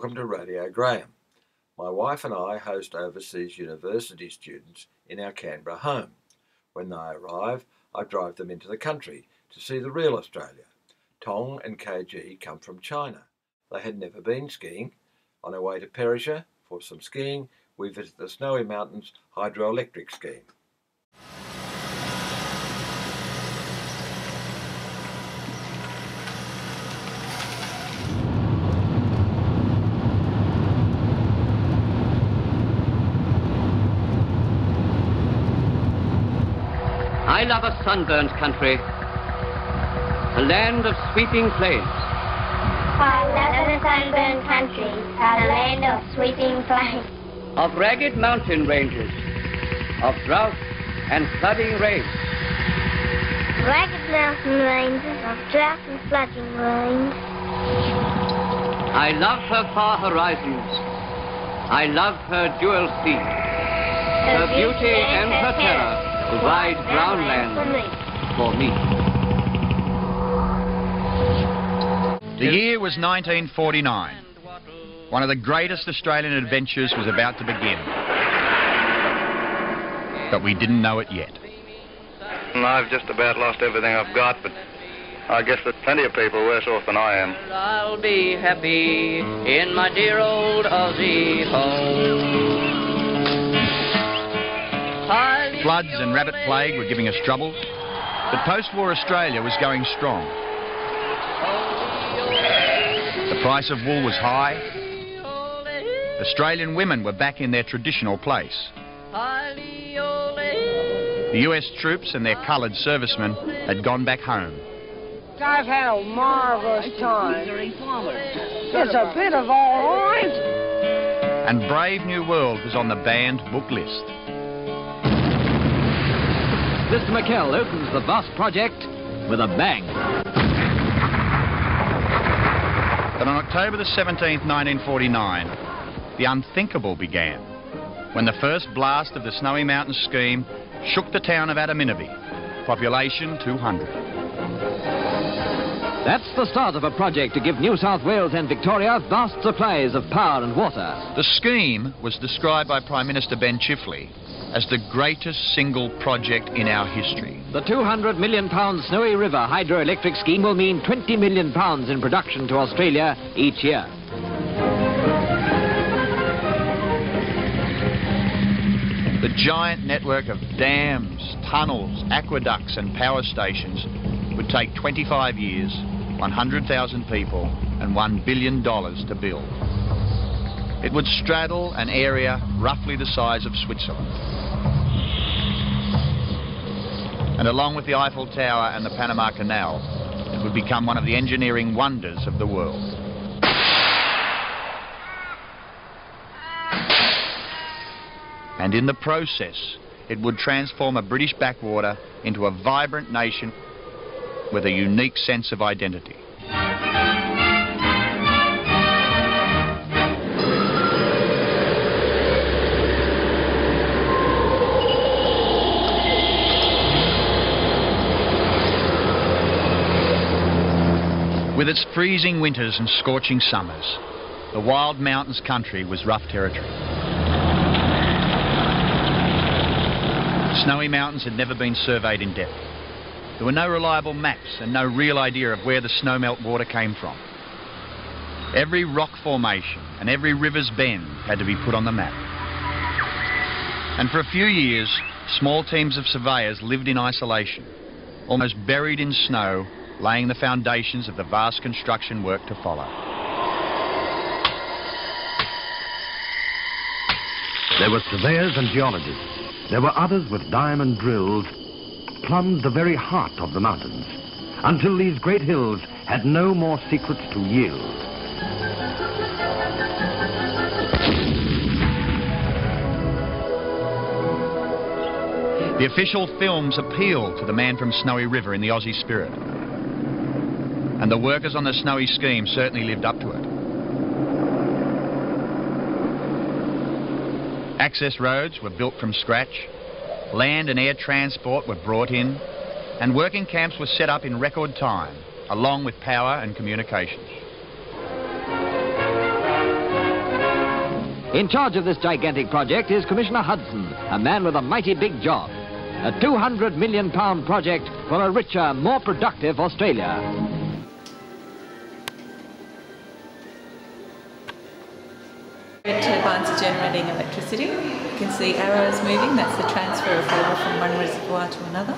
Welcome to Radio Graham. My wife and I host overseas university students in our Canberra home. When they arrive, I drive them into the country to see the real Australia. Tong and Keiji come from China. They had never been skiing. On our way to Perisher for some skiing, we visit the Snowy Mountains hydroelectric scheme. I love a sunburnt country, a land of sweeping plains. I love a sunburnt country, a land of sweeping plains. Of ragged mountain ranges, of drought and flooding rains. Ragged mountain ranges of drought and flooding rains. I love her far horizons. I love her jewel sea. Her beauty and her terror. The wide brown land for me. The year was 1949. One of the greatest Australian adventures was about to begin. But we didn't know it yet. I've just about lost everything I've got, but I guess there's plenty of people worse off than I am. I'll be happy in my dear old Aussie home. Floods and rabbit plague were giving us trouble, but post-war Australia was going strong. The price of wool was high. Australian women were back in their traditional place. The US troops and their coloured servicemen had gone back home. I've had a marvellous time. It's a bit of all right. And Brave New World was on the banned book list. Mr. McKell opens the vast project with a bang. But on October the 17th, 1949, the unthinkable began when the first blast of the Snowy Mountains scheme shook the town of Adaminaby, population 200. That's the start of a project to give New South Wales and Victoria vast supplies of power and water. The scheme was described by Prime Minister Ben Chifley as the greatest single project in our history. The £200 million Snowy River hydroelectric scheme will mean £20 million in production to Australia each year. The giant network of dams, tunnels, aqueducts and power stations would take 25 years, 100,000 people and $1 billion to build. It would straddle an area roughly the size of Switzerland. And along with the Eiffel Tower and the Panama Canal, it would become one of the engineering wonders of the world. And in the process, it would transform a British backwater into a vibrant nation with a unique sense of identity. With its freezing winters and scorching summers, the wild mountains country was rough territory. The Snowy Mountains had never been surveyed in depth. There were no reliable maps and no real idea of where the snowmelt water came from. Every rock formation and every river's bend had to be put on the map. And for a few years, small teams of surveyors lived in isolation, almost buried in snow, laying the foundations of the vast construction work to follow. There were surveyors and geologists. There were others with diamond drills, plumbed the very heart of the mountains, until these great hills had no more secrets to yield. The official films appealed to the man from Snowy River in the Aussie spirit. And the workers on the Snowy scheme certainly lived up to it. Access roads were built from scratch, land and air transport were brought in, and working camps were set up in record time, along with power and communications. In charge of this gigantic project is Commissioner Hudson, a man with a mighty big job. A £200 million project for a richer, more productive Australia. Turbines are generating electricity. You can see arrows moving, that's the transfer of water from one reservoir to another.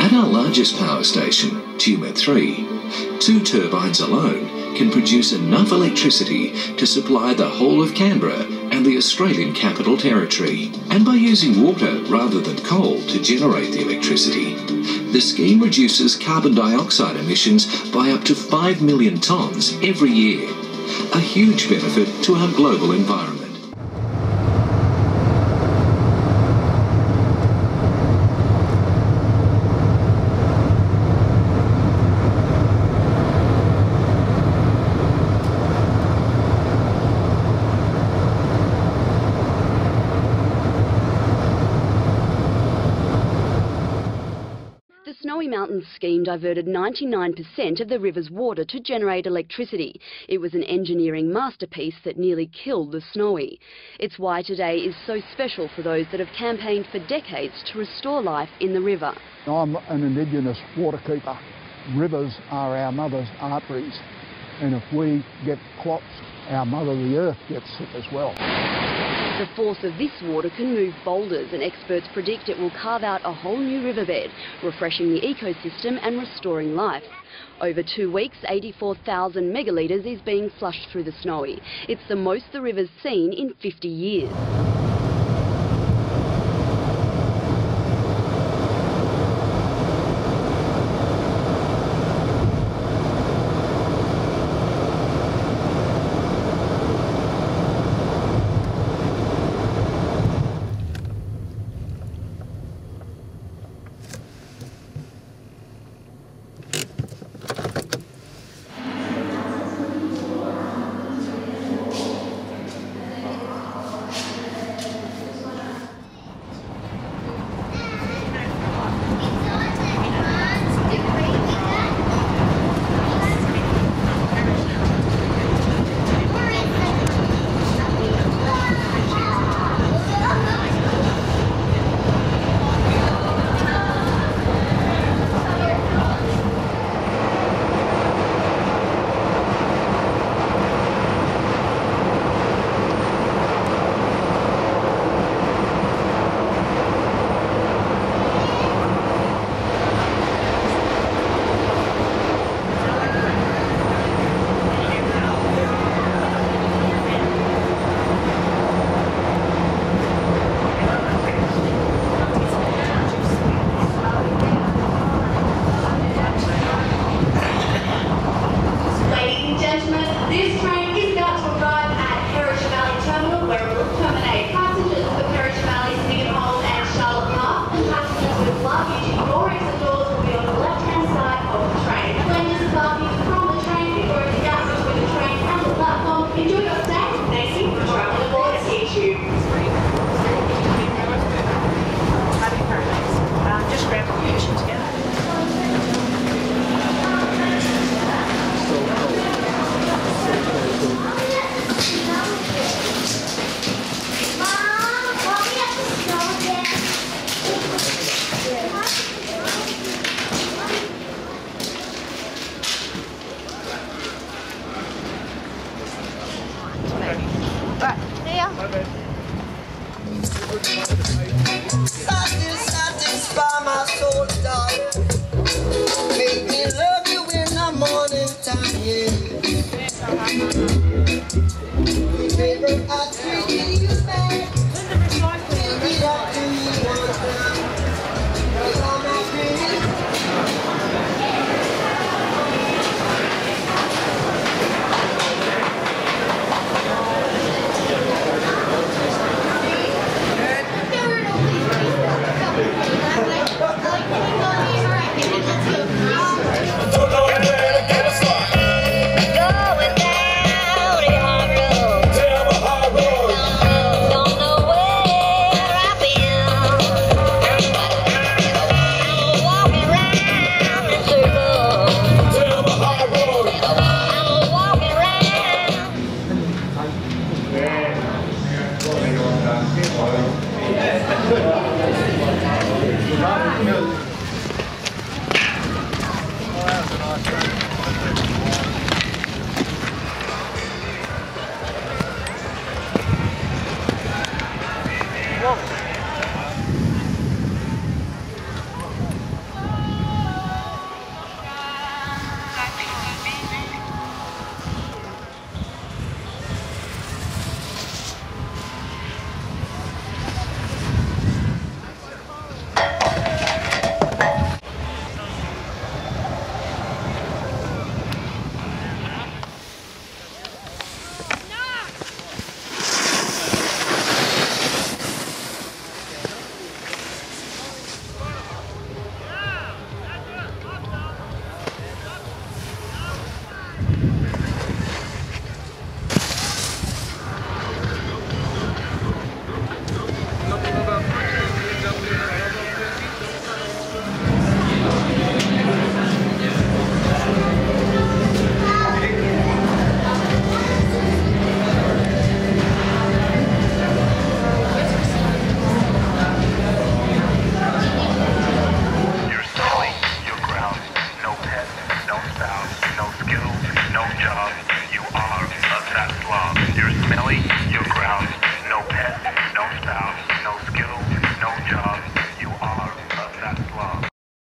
At our largest power station, Tumut 3, 2 turbines alone can produce enough electricity to supply the whole of Canberra and the Australian Capital Territory. And by using water rather than coal to generate the electricity, the scheme reduces carbon dioxide emissions by up to 5 million tonnes every year. A huge benefit to our global environment. The Snowy Mountains scheme diverted 99% of the river's water to generate electricity. It was an engineering masterpiece that nearly killed the Snowy. It's why today is so special for those that have campaigned for decades to restore life in the river. I'm an Indigenous waterkeeper. Rivers are our mother's arteries, and if we get clots, our mother the earth gets sick as well. The force of this water can move boulders, and experts predict it will carve out a whole new riverbed, refreshing the ecosystem and restoring life. Over 2 weeks, 84,000 megalitres is being flushed through the Snowy. It's the most the river's seen in 50 years.